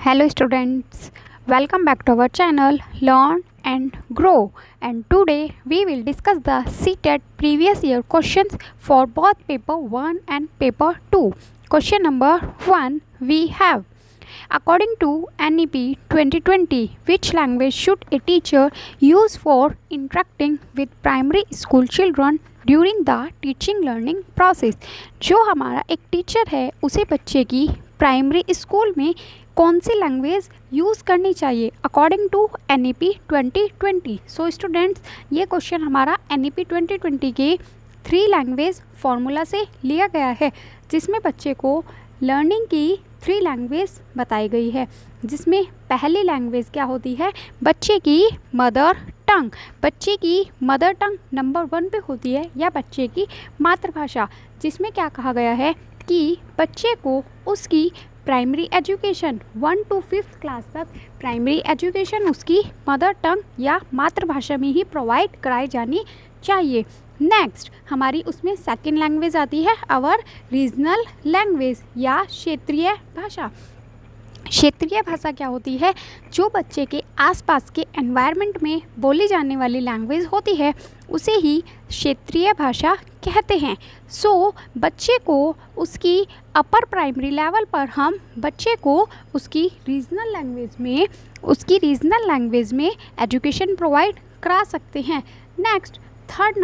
Hello students, welcome back to our channel Learn and Grow, and today we will discuss the CTET previous year questions for both paper 1 and paper 2. Question number 1 we have, according to NEP 2020, which language should a teacher use for interacting with primary school children during the teaching learning process. जो हमारा एक teacher है उसे बच्चे की primary school में कौन सी language use करनी चाहिए according to NEP 2020। So students, ये क्वेश्चन हमारा NEP 2020 के 3 लैंग्वेज फार्मूला से लिया गया है, जिसमें बच्चे को लर्निंग की 3 लैंग्वेज बताई गई है, जिसमें पहली लैंग्वेज क्या होती है, बच्चे की मदर टंग। बच्चे की मदर टंग नंबर 1 पे होती है, या बच्चे की मातृभाषा, जिसमें क्या कहा गया है कि बच्चे को उसकी primary education 1 to 5th class तक प्राइमरी एजुकेशन उसकी मदर टंग या मातृभाषा में ही प्रोवाइड कराई जानी चाहिए। नेक्स्ट हमारी उसमें सेकंड लैंग्वेज आती है आवर रीजनल लैंग्वेज या क्षेत्रीय भाषा। क्षेत्रीय भाषा क्या होती है, जो बच्चे के आसपास के एनवायरनमेंट में बोली जाने वाली लैंग्वेज होती है उसे ही क्षेत्रीय भाषा कहते हैं। सो बच्चे को उसकी अपर प्राइमरी लेवल पर हम बच्चे को उसकी रीजनल लैंग्वेज में एजुकेशन प्रोवाइड करा सकते हैं। नेक्स्ट थर्ड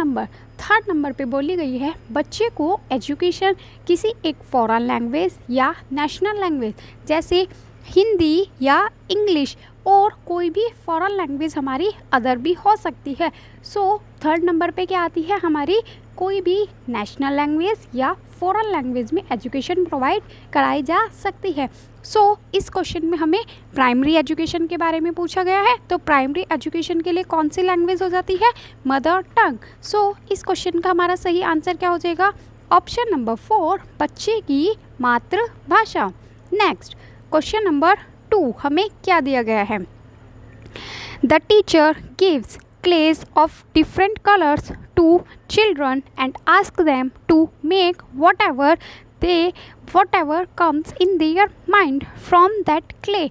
नंबर पे बोली गई है बच्चे को एजुकेशन किसी एक फॉरेन लैंग्वेज या नेशनल लैंग्वेज जैसे हिंदी या इंग्लिश और कोई भी फॉरेन लैंग्वेज हमारी अदर भी हो सकती है। सो थर्ड नंबर पे क्या आती है हमारी, कोई भी नेशनल लैंग्वेज या फॉरेन लैंग्वेज में एजुकेशन प्रोवाइड कराई जा सकती है। सो इस क्वेश्चन में हमें प्राइमरी एजुकेशन के बारे में पूछा गया है, तो प्राइमरी एजुकेशन के लिए कौन सी लैंग्वेज हो जाती है, मदर टंग। सो इस क्वेश्चन का हमारा सही आंसर क्या हो जाएगा, ऑप्शन नंबर 4 बच्चे की मातृभाषा। नेक्स्ट क्वेश्चन नंबर 2 हमें क्या दिया गया है, the teacher gives clays of different colors to children and ask them to make whatever comes in their mind from that clay।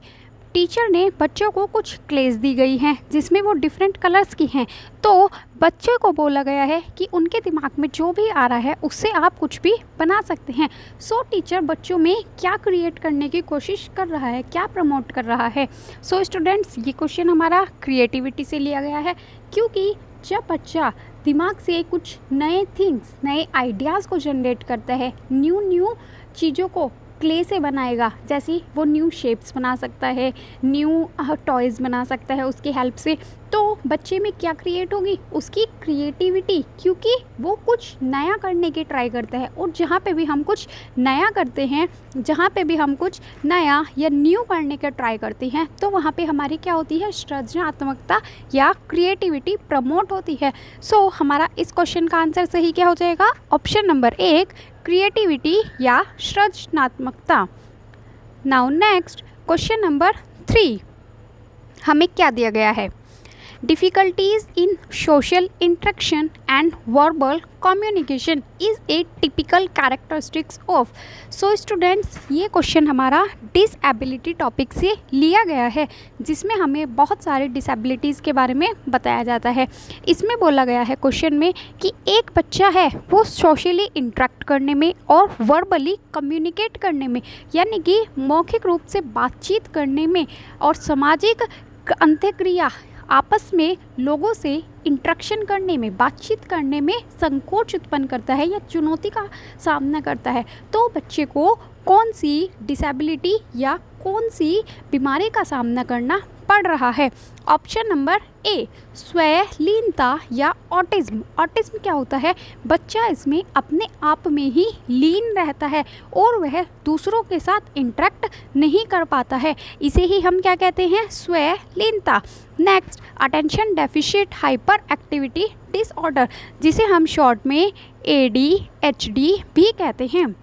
Teacher ने बच्चों को कुछ क्लेज दी गई हैं जिसमें वो डिफरेंट कलर्स की हैं, तो बच्चों को बोला गया है कि उनके दिमाग में जो भी आ रहा है उससे आप कुछ भी बना सकते हैं। सो टीचर बच्चों में क्या क्रिएट करने की कोशिश कर रहा है, क्या प्रमोट कर रहा है। सो स्टूडेंट्स, ये क्वेश्चन हमारा क्रिएटिविटी से लिया गया है, क्योंकि जब बच्चा दिमाग से कुछ नए थिंग्स, नए आइडियाज़ को जनरेट करता है, न्यू चीज़ों को क्ले से बनाएगा, जैसे वो न्यू शेप्स बना सकता है, न्यू टॉयज़ बना सकता है उसकी हेल्प से, तो बच्चे में क्या क्रिएट होगी, उसकी क्रिएटिविटी, क्योंकि वो कुछ नया करने की ट्राई करता है। और जहाँ पे भी हम कुछ नया करते हैं, जहाँ पे भी हम कुछ नया या न्यू करने का ट्राई करते हैं, तो वहाँ पे हमारी क्या होती है, सृजनात्मकता या क्रिएटिविटी प्रमोट होती है। सो हमारा इस क्वेश्चन का आंसर सही क्या हो जाएगा, ऑप्शन नंबर 1 क्रिएटिविटी या सृजनात्मकता। नाउ नेक्स्ट क्वेश्चन नंबर 3 हमें क्या दिया गया है, difficulties in social interaction and verbal communication is a typical characteristics of. So students, ये क्वेश्चन हमारा डिसएबिलिटी टॉपिक से लिया गया है, जिसमें हमें बहुत सारे डिसेबिलिटीज़ के बारे में बताया जाता है। इसमें बोला गया है क्वेश्चन में कि एक बच्चा है वो सोशली इंटरेक्ट करने में और वर्बली कम्युनिकेट करने में, यानी कि मौखिक रूप से बातचीत करने में और सामाजिक अंतःक्रिया आपस में लोगों से इंटरेक्शन करने में, बातचीत करने में संकोच उत्पन्न करता है या चुनौती का सामना करता है। तो बच्चे को कौन सी डिसेबिलिटी या कौन सी बीमारी का सामना करना पड़ रहा है, ऑप्शन नंबर ए स्वयंलीनता या ऑटिज्म। ऑटिज्म क्या होता है, बच्चा इसमें अपने आप में ही लीन रहता है और वह दूसरों के साथ इंटरेक्ट नहीं कर पाता है, इसे ही हम क्या कहते हैं, स्वयंलीनता। Next attention deficit hyperactivity disorder, जिसे हम शॉर्ट में ADHD भी कहते हैं।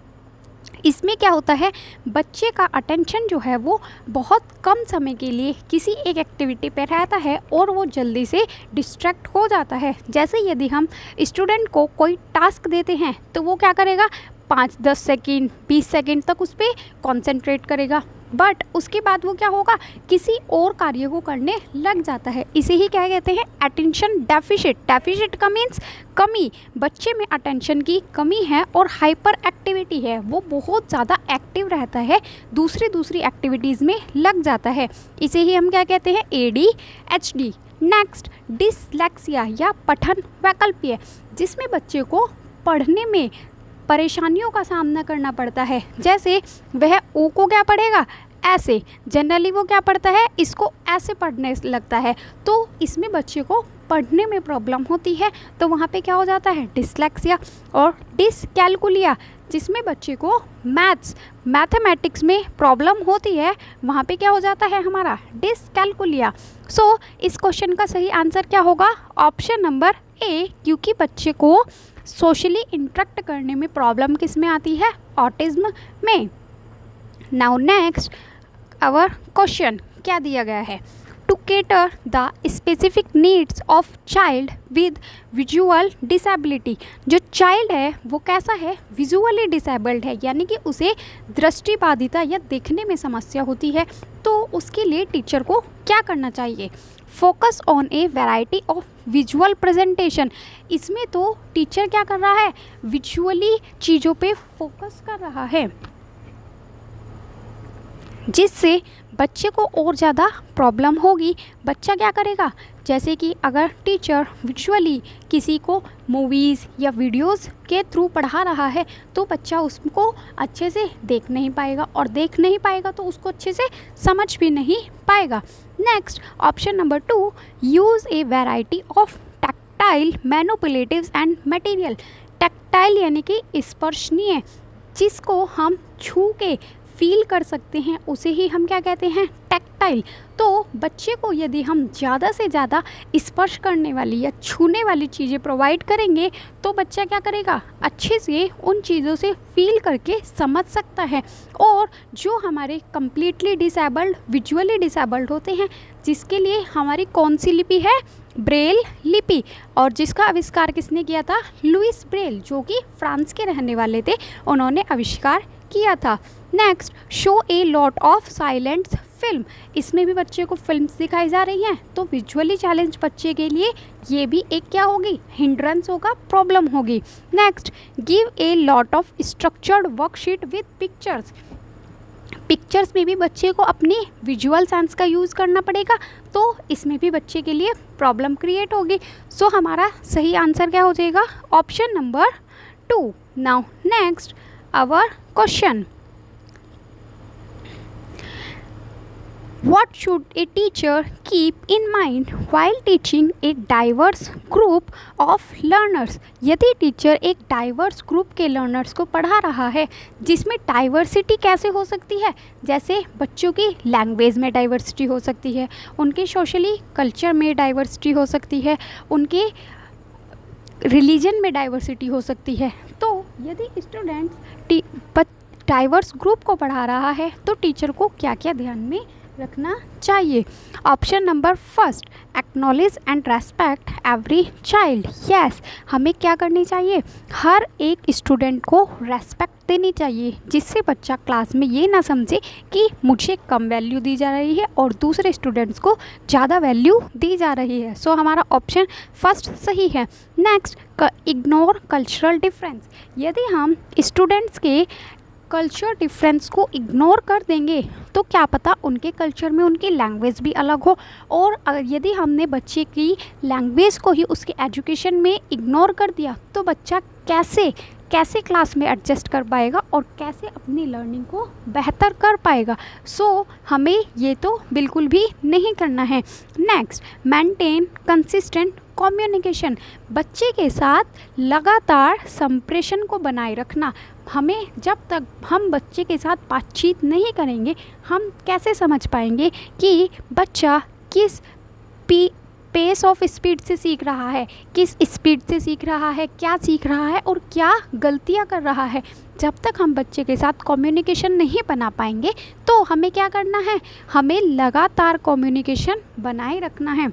इसमें क्या होता है, बच्चे का अटेंशन जो है वो बहुत कम समय के लिए किसी एक एक्टिविटी पे रहता है और वो जल्दी से डिस्ट्रैक्ट हो जाता है। जैसे यदि हम स्टूडेंट को कोई टास्क देते हैं तो वो क्या करेगा, 5-10 सेकेंड 20 सेकेंड तक उस पर कॉन्सेंट्रेट करेगा, बट उसके बाद वो क्या होगा, किसी और कार्य को करने लग जाता है। इसे ही क्या कहते हैं, अटेंशन डेफिशिट। डेफिशिट का मीन्स कमी, बच्चे में अटेंशन की कमी है और हाइपर एक्टिविटी है, वो बहुत ज़्यादा एक्टिव रहता है, दूसरी एक्टिविटीज़ में लग जाता है। इसे ही हम क्या कहते हैं, ADHD। नेक्स्ट डिसलेक्सिया या पठन वैकल्प्य, जिसमें बच्चे को पढ़ने में परेशानियों का सामना करना पड़ता है। जैसे वह ओ को क्या पढ़ेगा, ऐसे, जनरली वो क्या पढ़ता है, इसको ऐसे पढ़ने लगता है, तो इसमें बच्चे को पढ़ने में प्रॉब्लम होती है, तो वहाँ पे क्या हो जाता है, डिसलेक्सिया। और डिसकैलकुलिया, जिसमें बच्चे को मैथमेटिक्स में प्रॉब्लम होती है, वहाँ पे क्या हो जाता है हमारा, डिसकैलकुलिया। सो इस क्वेश्चन का सही आंसर क्या होगा, ऑप्शन नंबर ए, क्योंकि बच्चे को सोशली इंटरेक्ट करने में प्रॉब्लम किस में आती है, ऑटिज्म में। नाउ नेक्स्ट आवर क्वेश्चन क्या दिया गया है, to cater the specific needs of child with visual disability. जो चाइल्ड है वो कैसा है, विजुअली डिसेबल्ड है, यानी कि उसे दृष्टिबाधिता या देखने में समस्या होती है, तो उसके लिए टीचर को क्या करना चाहिए, focus on A variety of visual presentation. इसमें तो टीचर क्या कर रहा है, विजुअली चीज़ों पे फोकस कर रहा है, जिससे बच्चे को और ज़्यादा प्रॉब्लम होगी। बच्चा क्या करेगा, जैसे कि अगर टीचर विजुअली किसी को मूवीज़ या वीडियोस के थ्रू पढ़ा रहा है, तो बच्चा उसको अच्छे से देख नहीं पाएगा, और देख नहीं पाएगा तो उसको अच्छे से समझ भी नहीं पाएगा। Next option number 2, use a variety of tactile manipulatives and material. Tactile यानी कि स्पर्शनीय, जिसको हम छू के फील कर सकते हैं, उसे ही हम क्या कहते हैं, टैक्टाइल। तो बच्चे को यदि हम ज़्यादा से ज़्यादा स्पर्श करने वाली या छूने वाली चीज़ें प्रोवाइड करेंगे, तो बच्चा क्या करेगा, अच्छे से उन चीज़ों से फील करके समझ सकता है। और जो हमारे कम्प्लीटली डिसेबल्ड, विजुअली डिसेबल्ड होते हैं, जिसके लिए हमारी कौन सी लिपि है, ब्रेल लिपि, और जिसका आविष्कार किसने किया था, लुइस ब्रेल, जो कि फ्रांस के रहने वाले थे, उन्होंने आविष्कार किया था। Next, show a lot of silent film. इसमें भी बच्चे को फिल्म्स दिखाई जा रही हैं, तो विजुअली चैलेंज बच्चे के लिए ये भी एक क्या होगी, हिंड्रेंस होगा, प्रॉब्लम होगी। Next, give a lot of structured worksheet with pictures. Pictures में भी बच्चे को अपनी विजुअल सेंस का यूज़ करना पड़ेगा, तो इसमें भी बच्चे के लिए प्रॉब्लम क्रिएट होगी। सो हमारा सही आंसर क्या हो जाएगा, option number 2। Now next our question, what should a teacher keep in mind while teaching a diverse group of learners? यदि टीचर एक डाइवर्स ग्रुप के लर्नर्स को पढ़ा रहा है, जिसमें डाइवर्सिटी कैसे हो सकती है, जैसे बच्चों की लैंग्वेज में डाइवर्सिटी हो सकती है, उनके सोशली कल्चर में डाइवर्सिटी हो सकती है, उनके रिलीजन में डाइवर्सिटी हो सकती है। तो यदि स्टूडेंट्स डाइवर्स ग्रुप को पढ़ा रहा है, तो टीचर को क्या क्या ध्यान में रखना चाहिए। Option number first, acknowledge and respect every child. Yes, हमें क्या करनी चाहिए, हर एक स्टूडेंट को रेस्पेक्ट देनी चाहिए, जिससे बच्चा क्लास में ये ना समझे कि मुझे कम वैल्यू दी जा रही है और दूसरे स्टूडेंट्स को ज़्यादा वैल्यू दी जा रही है। सो हमारा ऑप्शन फर्स्ट सही है। Next, ignore cultural difference. यदि हम स्टूडेंट्स के कल्चर डिफरेंस को इग्नोर कर देंगे, तो क्या पता उनके कल्चर में उनकी लैंग्वेज भी अलग हो, और अगर यदि हमने बच्चे की लैंग्वेज को ही उसके एजुकेशन में इग्नोर कर दिया, तो बच्चा कैसे क्लास में एडजस्ट कर पाएगा और कैसे अपनी लर्निंग को बेहतर कर पाएगा। सो हमें ये तो बिल्कुल भी नहीं करना है। Next, maintain consistent communication. बच्चे के साथ लगातार संप्रेषण को बनाए रखना। हमें जब तक हम बच्चे के साथ बातचीत नहीं करेंगे, हम कैसे समझ पाएंगे कि बच्चा किस पेस ऑफ स्पीड से सीख रहा है, किस स्पीड से सीख रहा है, क्या सीख रहा है और क्या गलतियां कर रहा है। जब तक हम बच्चे के साथ कम्युनिकेशन नहीं बना पाएंगे, तो हमें क्या करना है, हमें लगातार कम्युनिकेशन बनाए रखना है।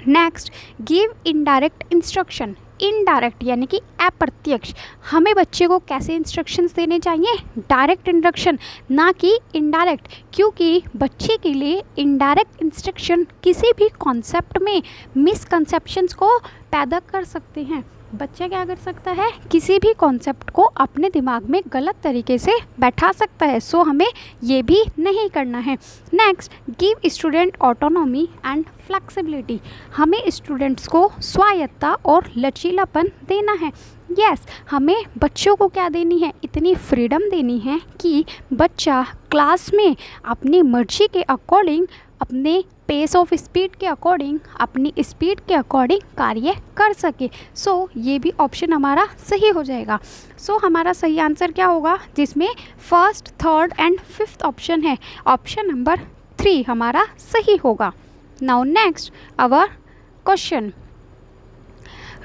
Next, give indirect instruction. Indirect यानी कि अप्रत्यक्ष। हमें बच्चे को कैसे इंस्ट्रक्शंस देने चाहिए? डायरेक्ट इंस्ट्रक्शन, ना कि इनडायरेक्ट, क्योंकि बच्चे के लिए इनडायरेक्ट इंस्ट्रक्शन किसी भी कॉन्सेप्ट में मिसकंसेप्शंस को पैदा कर सकते हैं। बच्चा क्या कर सकता है? किसी भी कॉन्सेप्ट को अपने दिमाग में गलत तरीके से बैठा सकता है। सो हमें ये भी नहीं करना है। Next, give student autonomy and flexibility. हमें स्टूडेंट्स को स्वायत्तता और लचीलापन देना है। यस, हमें बच्चों को क्या देनी है? इतनी फ्रीडम देनी है कि बच्चा क्लास में अपनी मर्जी के अकॉर्डिंग, अपने पेस ऑफ स्पीड के अकॉर्डिंग, अपनी स्पीड के अकॉर्डिंग कार्य कर सके। सो ये भी ऑप्शन हमारा सही हो जाएगा। सो हमारा सही आंसर क्या होगा? जिसमें first, third and fifth option है, ऑप्शन नंबर 3 हमारा सही होगा। Now next our question,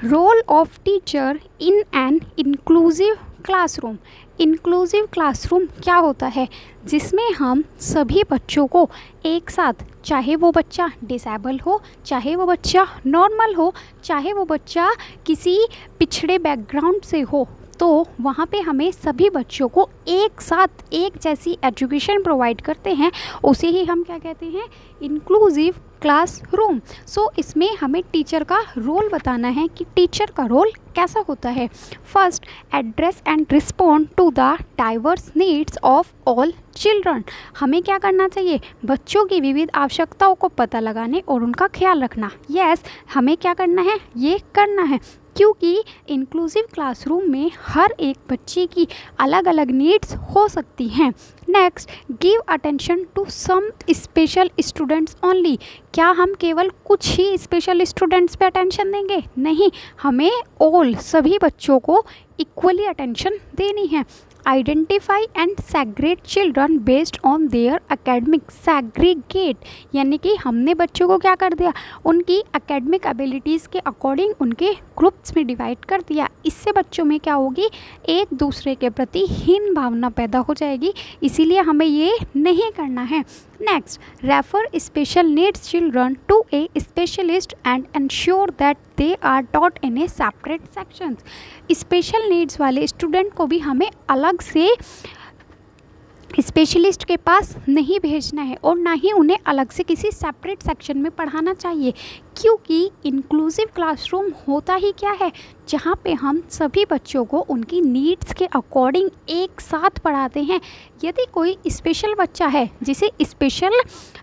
role of teacher in an inclusive classroom. Inclusive classroom क्या होता है? जिसमें हम सभी बच्चों को एक साथ, चाहे वो बच्चा डिसेबल हो, चाहे वो बच्चा नॉर्मल हो, चाहे वो बच्चा किसी पिछड़े बैकग्राउंड से हो, तो वहाँ पे हमें सभी बच्चों को एक साथ एक जैसी एजुकेशन प्रोवाइड करते हैं, उसे ही हम क्या कहते हैं? Inclusive classroom. सो इसमें हमें टीचर का रोल बताना है कि टीचर का रोल कैसा होता है। First, address and respond to the diverse needs of all children. हमें क्या करना चाहिए? बच्चों की विविध आवश्यकताओं को पता लगाने और उनका ख्याल रखना। यस, हमें क्या करना है? ये करना है, क्योंकि इंक्लूसिव क्लासरूम में हर एक बच्चे की अलग अलग नीड्स हो सकती हैं। Next, give attention to some special students only. क्या हम केवल कुछ ही स्पेशल स्टूडेंट्स पे अटेंशन देंगे? नहीं, हमें ऑल, सभी बच्चों को इक्वली अटेंशन देनी है। Identify and segregate children based on their academic. Segregate यानी कि हमने बच्चों को क्या कर दिया? उनकी एकेडमिक एबिलिटीज़ के अकॉर्डिंग उनके ग्रुप्स में डिवाइड कर दिया। इससे बच्चों में क्या होगी? एक दूसरे के प्रति हीन भावना पैदा हो जाएगी, इसीलिए हमें ये नहीं करना है। Next, refer special needs children to a specialist and ensure that they are taught in a separate sections. Special needs वाले स्टूडेंट को भी हमें अलग से स्पेशलिस्ट के पास नहीं भेजना है और ना ही उन्हें अलग से किसी सेपरेट सेक्शन में पढ़ाना चाहिए, क्योंकि इंक्लूसिव क्लासरूम होता ही क्या है? जहाँ पे हम सभी बच्चों को उनकी नीड्स के अकॉर्डिंग एक साथ पढ़ाते हैं। यदि कोई स्पेशल बच्चा है जिसे स्पेशल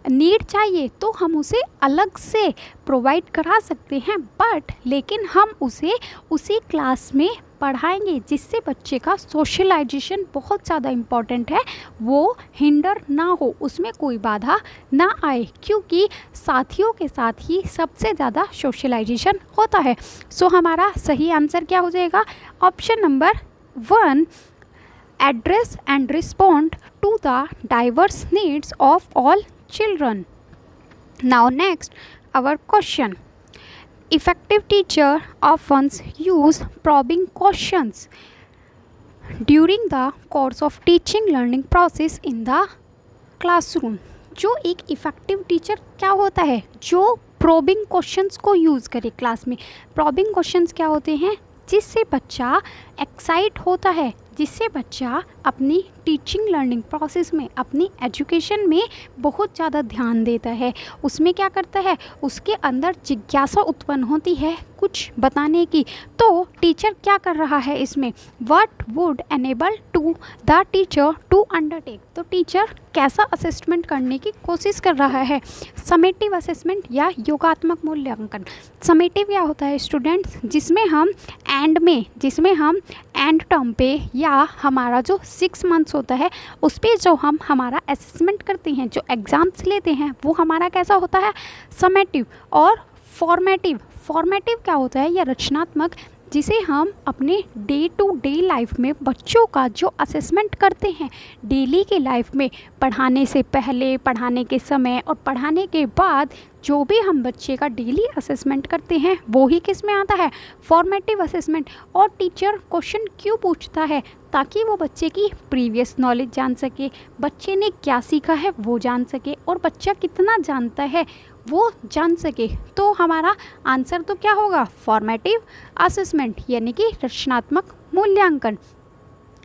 नीड चाहिए तो हम उसे अलग से प्रोवाइड करा सकते हैं, बट लेकिन हम उसे उसी क्लास में पढ़ाएंगे जिससे बच्चे का सोशलाइजेशन बहुत ज़्यादा इम्पॉर्टेंट है, वो हिंडर ना हो, उसमें कोई बाधा ना आए, क्योंकि साथियों के साथ ही सबसे ज़्यादा सोशलाइजेशन होता है। सो हमारा सही आंसर क्या हो जाएगा? Option number 1, address and respond to the diverse needs of all children. Now next our question, effective teacher often use probing questions during the course of teaching learning process in the classroom। जो एक effective teacher क्या होता है? जो probing questions को use करे class में। Probing questions क्या होते हैं? जिससे बच्चा एक्साइट होता है, जिससे बच्चा अपनी टीचिंग लर्निंग प्रोसेस में, अपनी एजुकेशन में बहुत ज़्यादा ध्यान देता है। उसमें क्या करता है? उसके अंदर जिज्ञासा उत्पन्न होती है कुछ बताने की। तो टीचर क्या कर रहा है इसमें? What would enable to the teacher to undertake. तो टीचर कैसा असेसमेंट करने की कोशिश कर रहा है? समेटिव असेसमेंट या योगात्मक मूल्यांकन। समेटिव क्या होता है स्टूडेंट्स? जिसमें हम एंड टर्म पे या हमारा जो 6 मंथ्स होता है उस पर जो हम हमारा असेसमेंट करते हैं, जो एग्ज़ाम्स लेते हैं, वो हमारा कैसा होता है? समेटिव। और फॉर्मेटिव क्या होता है? या रचनात्मक, जिसे हम अपने डे टू डे लाइफ में बच्चों का जो असेसमेंट करते हैं, डेली के लाइफ में पढ़ाने से पहले, पढ़ाने के समय और पढ़ाने के बाद जो भी हम बच्चे का डेली असेसमेंट करते हैं वो ही किस में आता है? Formative assessment. और टीचर क्वेश्चन क्यों पूछता है? ताकि वो बच्चे की प्रीवियस नॉलेज जान सके, बच्चे ने क्या सीखा है वो जान सके, और बच्चा कितना जानता है वो जान सके। तो हमारा आंसर तो क्या होगा, फॉर्मेटिव असेसमेंट यानी कि रचनात्मक मूल्यांकन।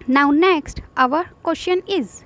Now next our question is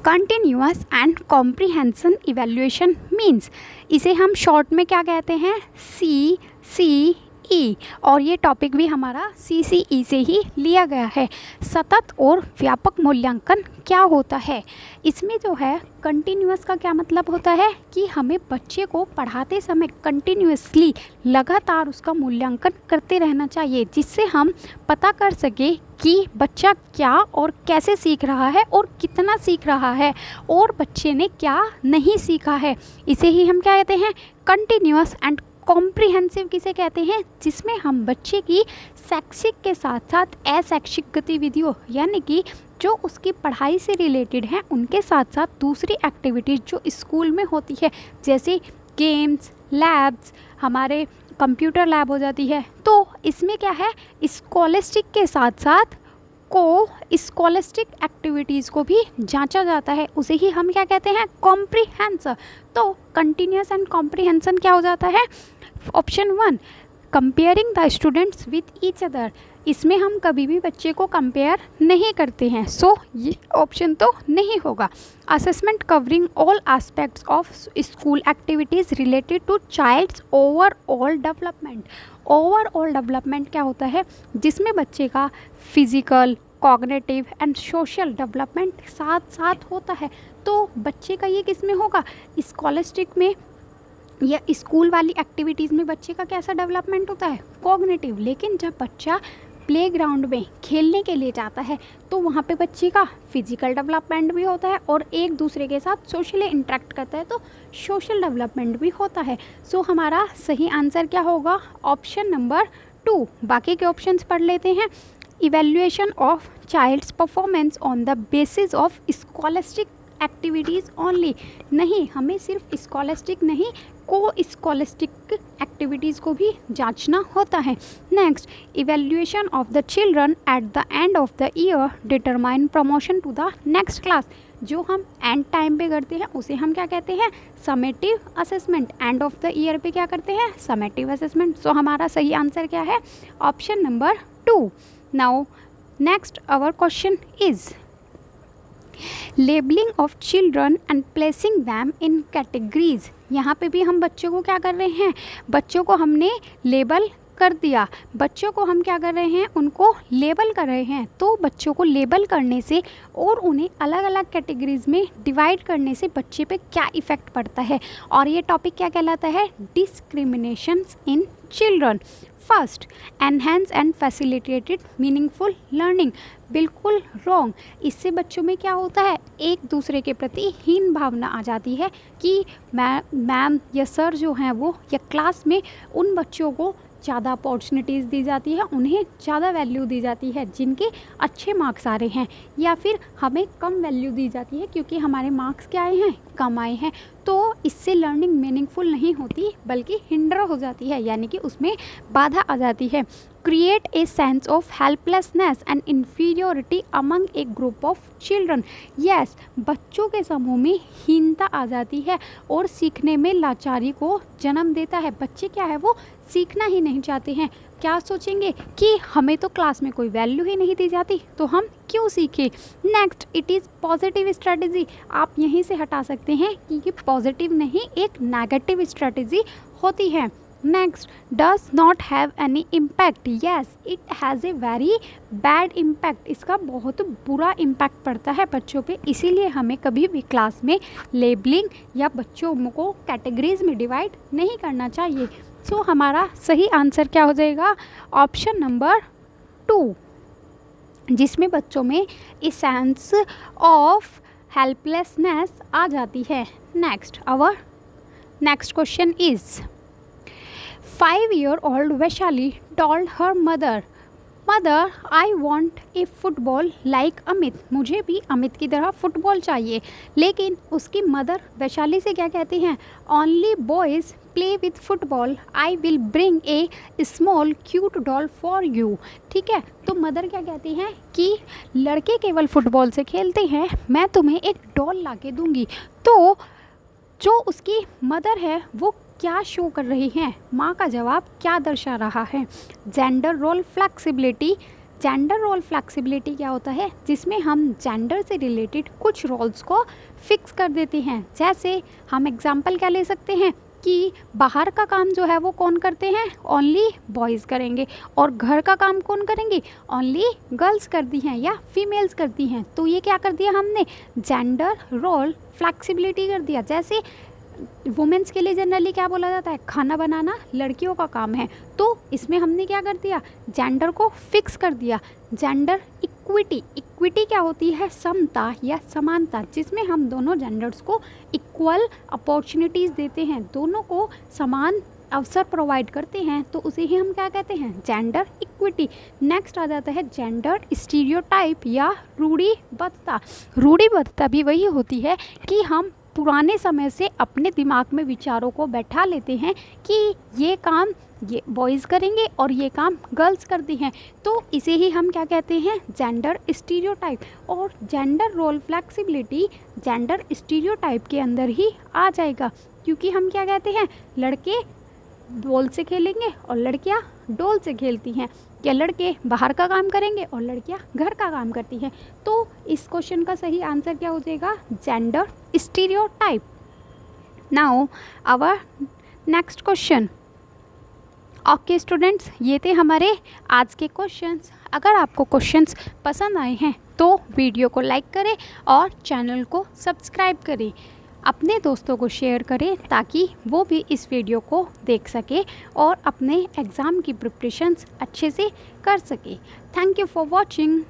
continuous and comprehension evaluation means, इसे हम शॉर्ट में क्या कहते हैं, CCE, और ये टॉपिक भी हमारा CCE से ही लिया गया है। सतत और व्यापक मूल्यांकन क्या होता है, इसमें जो है कंटिन्यूअस का क्या मतलब होता है कि हमें बच्चे को पढ़ाते समय कंटिन्यूअसली लगातार उसका मूल्यांकन करते रहना चाहिए, जिससे हम पता कर सके कि बच्चा क्या और कैसे सीख रहा है और कितना सीख रहा है और बच्चे ने क्या नहीं सीखा है। इसे ही हम क्या कहते हैं, कंटिन्यूअस एंड कॉम्प्रिहेंसिव किसे कहते हैं, जिसमें हम बच्चे की शैक्षिक के साथ साथ अशैक्षिक गतिविधियों यानी कि जो उसकी पढ़ाई से रिलेटेड हैं उनके साथ साथ दूसरी एक्टिविटीज़ जो स्कूल में होती है, जैसे गेम्स, लैब्स, हमारे कंप्यूटर लैब हो जाती है, तो इसमें क्या है, स्कॉलस्टिक के साथ साथ को स्कॉलस्टिक एक्टिविटीज़ को भी जांचा जाता है, उसे ही हम क्या कहते हैं, कॉम्प्रिहेंशन। तो कंटिन्यूअस एंड कॉम्प्रिहेंशन क्या हो जाता है, option 1 comparing the students with each other, इसमें हम कभी भी बच्चे को कंपेयर नहीं करते हैं, सो ये ऑप्शन तो नहीं होगा। Assessment covering all aspects of school activities related to child's overall development, overall development क्या होता है, जिसमें बच्चे का physical, cognitive and social development साथ साथ होता है। तो बच्चे का ये किस में होगा, स्कॉलस्टिक में या स्कूल वाली एक्टिविटीज़ में बच्चे का कैसा डेवलपमेंट होता है, कॉग्निटिव। लेकिन जब बच्चा प्लेग्राउंड में खेलने के लिए जाता है तो वहाँ पे बच्चे का फिजिकल डेवलपमेंट भी होता है और एक दूसरे के साथ सोशली इंटरेक्ट करता है तो सोशल डेवलपमेंट भी होता है। सो हमारा सही आंसर क्या होगा, ऑप्शन नंबर 2। बाकी के ऑप्शंस पढ़ लेते हैं। Evaluation of child's performance on the basis of scholastic activities only, नहीं, हमें सिर्फ स्कॉलस्टिक नहीं को स्कॉलस्टिक एक्टिविटीज़ को भी जांचना होता है। Next, evaluation of the children at the end of the year determine promotion to the next class, जो हम एंड टाइम पे करते हैं उसे हम क्या कहते हैं, summative assessment. And of the year पे क्या करते हैं, समेटिव असेसमेंट। सो हमारा सही आंसर क्या है, option number 2। Now next our question is labelling of children and placing them in categories. यहाँ पे भी हम बच्चों को क्या कर रहे हैं, बच्चों को हमने लेबल कर दिया, बच्चों को हम क्या कर रहे हैं, उनको लेबल कर रहे हैं। तो बच्चों को लेबल करने से और उन्हें अलग अलग कैटेगरीज में डिवाइड करने से बच्चे पे क्या इफ़ेक्ट पड़ता है, और ये टॉपिक क्या कहलाता है, discriminations in children. First, enhance and facilitated meaningful learning, बिल्कुल रॉन्ग। इससे बच्चों में क्या होता है, एक दूसरे के प्रति हीन भावना आ जाती है कि मैम या सर जो हैं वो, या क्लास में उन बच्चों को ज़्यादा अपॉर्चुनिटीज़ दी जाती है, उन्हें ज़्यादा वैल्यू दी जाती है जिनके अच्छे मार्क्स आ रहे हैं, या फिर हमें कम वैल्यू दी जाती है क्योंकि हमारे मार्क्स क्या आए हैं, कम आए हैं। तो इससे लर्निंग मीनिंगफुल नहीं होती बल्कि हिंडर हो जाती है, यानी कि उसमें बाधा आ जाती है। Create a sense of helplessness and inferiority among A group of children. Yes, बच्चों के समूह में हीनता आ जाती है और सीखने में लाचारी को जन्म देता है। बच्चे क्या है, वो सीखना ही नहीं चाहते हैं, क्या सोचेंगे कि हमें तो क्लास में कोई वैल्यू ही नहीं दी जाती तो हम क्यों सीखें। Next, it is positive strategy, आप यहीं से हटा सकते हैं कि ये पॉजिटिव नहीं, एक नेगेटिव स्ट्रेटजी होती है। Next, does not have any impact. Yes, it has a very bad impact, इसका बहुत बुरा इम्पैक्ट पड़ता है बच्चों पे, इसीलिए हमें कभी भी क्लास में लेबलिंग या बच्चों को कैटेगरीज में डिवाइड नहीं करना चाहिए। सो हमारा सही आंसर क्या हो जाएगा, ऑप्शन नंबर 2, जिसमें बच्चों में ए सेंस ऑफ हेल्पलेसनेस आ जाती है। Next, our next question is 5-year-old Vaishali told her mother mother I want a football like Amit, मुझे भी अमित की तरह फुटबॉल चाहिए। लेकिन उसकी मदर वैशाली से क्या कहती हैं, only boys play with football, I will bring a small cute doll for you. ठीक है, तो मदर क्या कहती हैं कि लड़के केवल फुटबॉल से खेलते हैं, मैं तुम्हें एक डॉल ला के दूँगी। तो जो उसकी मदर है वो क्या शो कर रही हैं, माँ का जवाब क्या दर्शा रहा है, gender role flexibility. Gender role flexibility क्या होता है, जिसमें हम जेंडर से रिलेटेड कुछ रोल्स को फिक्स कर देते हैं। जैसे हम एग्जांपल क्या ले सकते हैं कि बाहर का काम जो है वो कौन करते हैं, ओनली बॉयज़ करेंगे, और घर का काम कौन करेंगे, ओनली गर्ल्स करती हैं या फीमेल्स करती हैं। तो ये क्या कर दिया हमने, जेंडर रोल फ्लेक्सिबिलिटी कर दिया। जैसे वुमेंस के लिए जनरली क्या बोला जाता है, खाना बनाना लड़कियों का काम है, तो इसमें हमने क्या कर दिया, जेंडर को फिक्स कर दिया। जेंडर इक्विटी, इक्विटी क्या होती है, समता या समानता, जिसमें हम दोनों जेंडर्स को इक्वल अपॉर्चुनिटीज़ देते हैं, दोनों को समान अवसर प्रोवाइड करते हैं, तो उसे ही हम क्या कहते हैं, जेंडर इक्विटी। नेक्स्ट आ जाता है जेंडर स्टीरियोटाइप या रूढ़िबद्धता। रूढ़िबद्धता भी वही होती है कि हम पुराने समय से अपने दिमाग में विचारों को बैठा लेते हैं कि ये काम ये बॉयज़ करेंगे और ये काम गर्ल्स करती हैं, तो इसे ही हम क्या कहते हैं, जेंडर स्टीरियोटाइप। और gender role flexibility gender stereotype के अंदर ही आ जाएगा, क्योंकि हम क्या कहते हैं, लड़के बॉल से खेलेंगे और लड़कियां डॉल से खेलती हैं, या लड़के बाहर का काम करेंगे और लड़कियां घर का काम करती हैं। तो इस क्वेश्चन का सही आंसर क्या हो जाएगा, gender stereotype. Now our next question. Okay students, ये थे हमारे आज के क्वेश्चंस। अगर आपको क्वेश्चंस पसंद आए हैं तो वीडियो को लाइक करें और चैनल को सब्सक्राइब करें, अपने दोस्तों को शेयर करें ताकि वो भी इस वीडियो को देख सके और अपने एग्ज़ाम की प्रिपरेशंस अच्छे से कर सके। Thank you for watching.